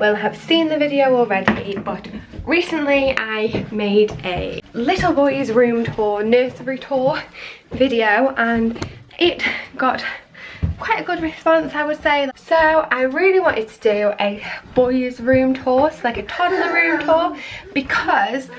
will have seen the video already, but recently I made a little boy's room tour, nursery tour video, and it got quite a good response, I would say. So I really wanted to do a boys room tour, so like a toddler room tour, because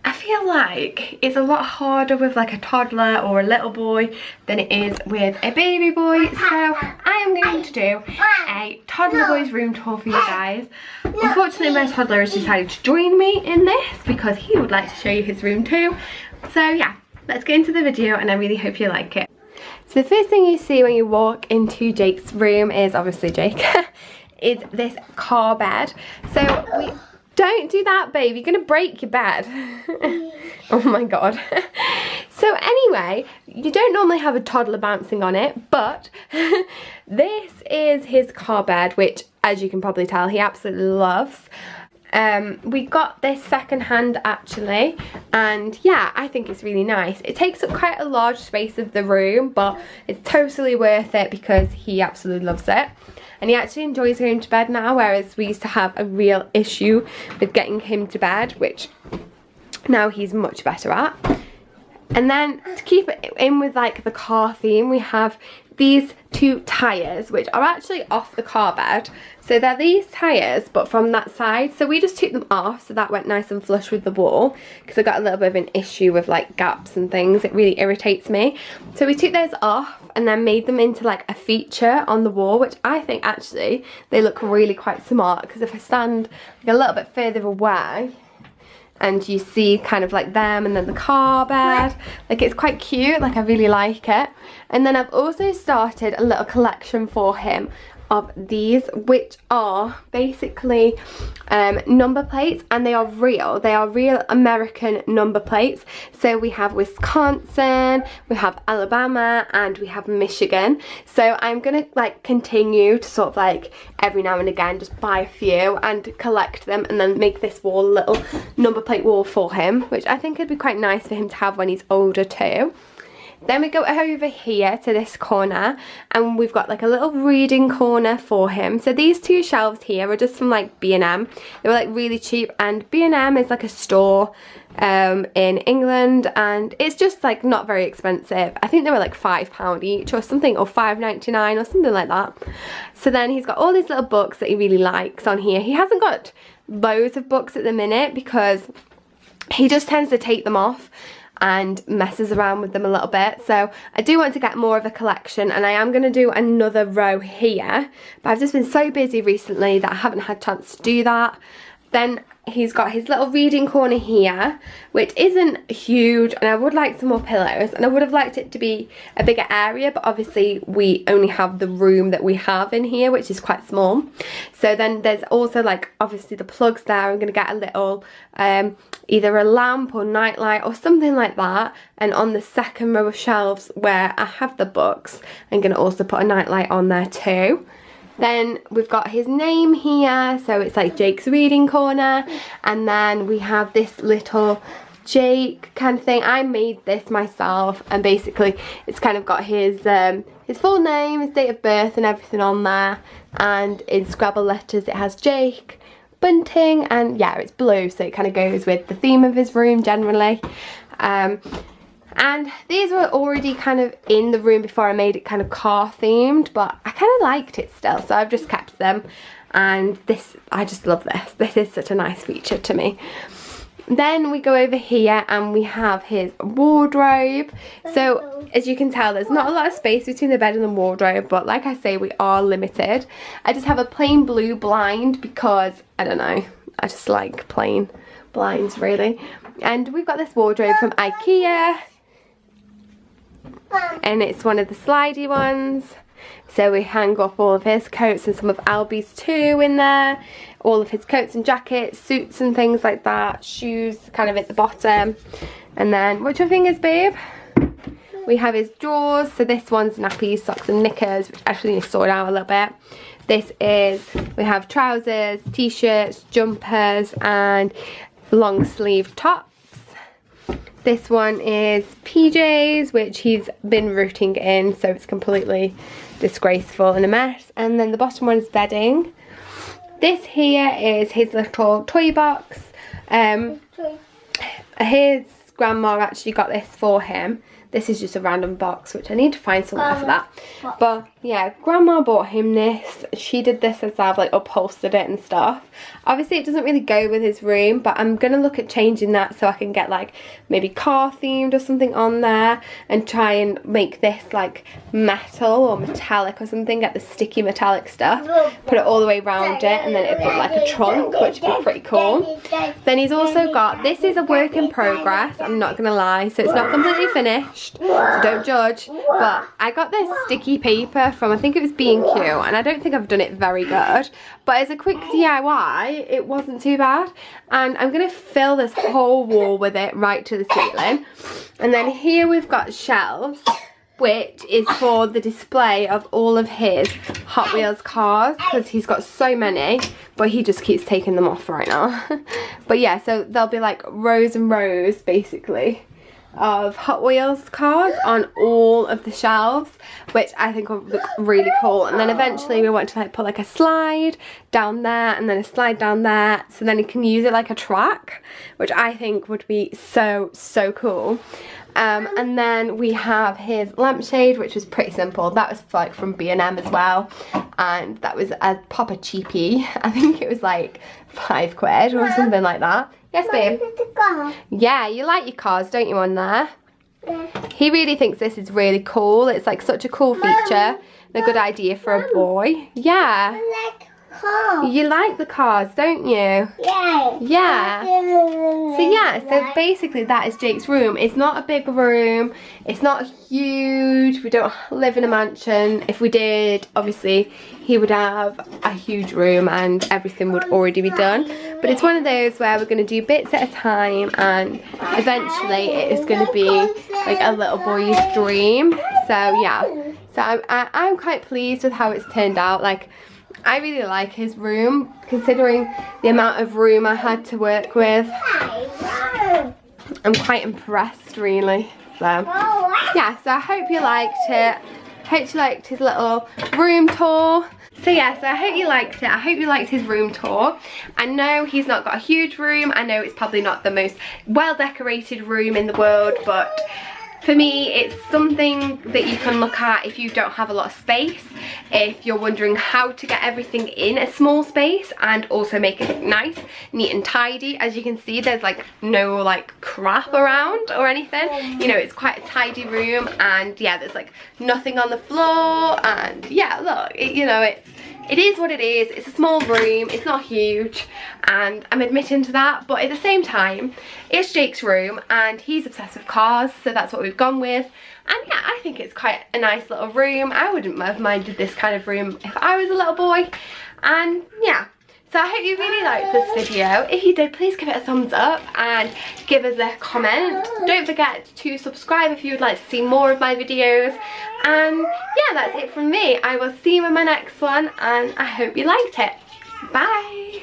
I feel like it's a lot harder with like a toddler or a little boy than it is with a baby boy. So I am going to do a toddler boys room tour for you guys. Unfortunately, my toddler has decided to join me in this because he would like to show you his room too. So yeah, let's get into the video, and I really hope you like it. So the first thing you see when you walk into Jake's room is, obviously Jake, is this car bed. So we... Don't do that, babe. You're going to break your bed. Oh my god. So anyway, you don't normally have a toddler bouncing on it, but this is his car bed, which, as you can probably tell, he absolutely loves. We got this second hand actually, and yeah, I think it's really nice. It takes up quite a large space of the room, but it's totally worth it because he absolutely loves it. And he actually enjoys going to bed now, whereas we used to have a real issue with getting him to bed, which now he's much better at. And then to keep it in with like the car theme, we have these two tyres, which are actually off the car bed. So they're these tyres, but from that side. So we just took them off, so that went nice and flush with the wall, because I got a little bit of an issue with like gaps and things. It really irritates me. So we took those off and then made them into like a feature on the wall, which I think actually they look really quite smart, because if I stand like a little bit further away, and you see kind of like them and then the car bed, like it's quite cute, like I really like it. And then I've also started a little collection for him of these, which are basically number plates, and they are real American number plates. So we have Wisconsin, we have Alabama, and we have Michigan. So I'm gonna like continue to sort of like every now and again just buy a few and collect them, and then make this wall a little number plate wall for him, which I think would be quite nice for him to have when he's older too. Then we go over here to this corner, and we've got like a little reading corner for him. So these two shelves here are just from like B&M. They were like really cheap, and B&M is like a store in England, and it's just like not very expensive. I think they were like £5 each or something, or £5.99 or something like that. So then he's got all these little books that he really likes on here. He hasn't got loads of books at the minute because he just tends to take them off and messes around with them a little bit. So I do want to get more of a collection, and I am going to do another row here, but I've just been so busy recently that I haven't had a chance to do that. Then he's got his little reading corner here, which isn't huge, and I would like some more pillows, and I would have liked it to be a bigger area, but obviously we only have the room that we have in here, which is quite small. So then there's also like obviously the plugs there. I'm going to get a little either a lamp or nightlight or something like that, and on the second row of shelves where I have the books, I'm going to also put a nightlight on there too. Then we've got his name here, so it's like Jake's reading corner, and then we have this little Jake kind of thing. I made this myself, and basically it's kind of got his full name, his date of birth and everything on there, and in Scrabble letters it has Jake, bunting, and yeah, it's blue, so it kind of goes with the theme of his room generally. And these were already kind of in the room before I made it kind of car themed, but I kind of liked it still, so I've just kept them. And this, I just love this. This is such a nice feature to me. Then we go over here and we have his wardrobe. So as you can tell, there's not a lot of space between the bed and the wardrobe, but like I say, we are limited. I just have a plain blue blind because, I don't know, I just like plain blinds really. And we've got this wardrobe from IKEA, and it's one of the slidey ones. So we hang up all of his coats and some of Albie's too in there. All of his coats and jackets, suits and things like that. Shoes kind of at the bottom. And then, what's your fingers, babe? We have his drawers. So this one's nappies, socks and knickers, which actually need to sort out a little bit. This is, we have trousers, t-shirts, jumpers and long sleeve tops. This one is PJs, which he's been rooting in, so it's completely disgraceful and a mess. And then the bottom one is bedding. This here is his little toy box. His grandma actually got this for him. This is just a random box, which I need to find somewhere for that. But yeah, grandma bought him this. She did this herself, like upholstered it and stuff. Obviously it doesn't really go with his room, but I'm gonna look at changing that so I can get like maybe car themed or something on there, and try and make this like metal or metallic or something, get the sticky metallic stuff, put it all the way around it, and then it'd look like a trunk, which would be pretty cool. Then he's also got, this is a work in progress, I'm not gonna lie, so it's not completely finished, so don't judge, but I got this sticky paper from, I think it was B&Q, and I don't think I've done it very good, but as a quick DIY it wasn't too bad, and I'm gonna fill this whole wall with it right to the ceiling. And then here we've got shelves, which is for the display of all of his Hot Wheels cars, because he's got so many, but he just keeps taking them off right now. But yeah, so there'll be like rows and rows basically of Hot Wheels cars on all of the shelves, which I think will look really cool. And then eventually we want to like put like a slide down there and then a slide down there, so then you can use it like a track, which I think would be so cool. And then we have his lampshade, which was pretty simple. That was like from B&M as well, and that was a proper cheapie. I think it was like £5 or something like that. Yes, babe? Yeah, you like your cars, don't you, on there? He really thinks this is really cool. It's like such a cool feature and a good idea for a boy. Yeah. You like the cars, don't you? Yeah. So yeah, so basically that is Jake's room. It's not a big room, it's not huge, we don't live in a mansion. If we did, obviously he would have a huge room and everything would already be done, but it's one of those where we're going to do bits at a time, and eventually it is going to be like a little boy's dream. So yeah, so I'm quite pleased with how it's turned out. Like, I really like his room, considering the amount of room I had to work with. I'm quite impressed, really. So yeah, so I hope you liked it. Hope you liked his little room tour. So yeah, so I hope you liked it. I hope you liked his room tour. I know he's not got a huge room. I know it's probably not the most well decorated room in the world, but for me, it's something that you can look at if you don't have a lot of space, if you're wondering how to get everything in a small space and also make it look nice, neat and tidy. As you can see, there's like no like crap around or anything. You know, it's quite a tidy room, and yeah, there's like nothing on the floor, and yeah, look, you know, it is what it is. It's a small room, it's not huge, and I'm admitting to that, but at the same time, it's Jake's room and he's obsessed with cars, so that's what we've gone with. And yeah, I think it's quite a nice little room. I wouldn't have minded this kind of room if I was a little boy. And yeah, so I hope you really liked this video. If you did, please give it a thumbs up and give us a comment. Don't forget to subscribe if you would like to see more of my videos. And yeah, that's it from me. I will see you in my next one, and I hope you liked it. Bye!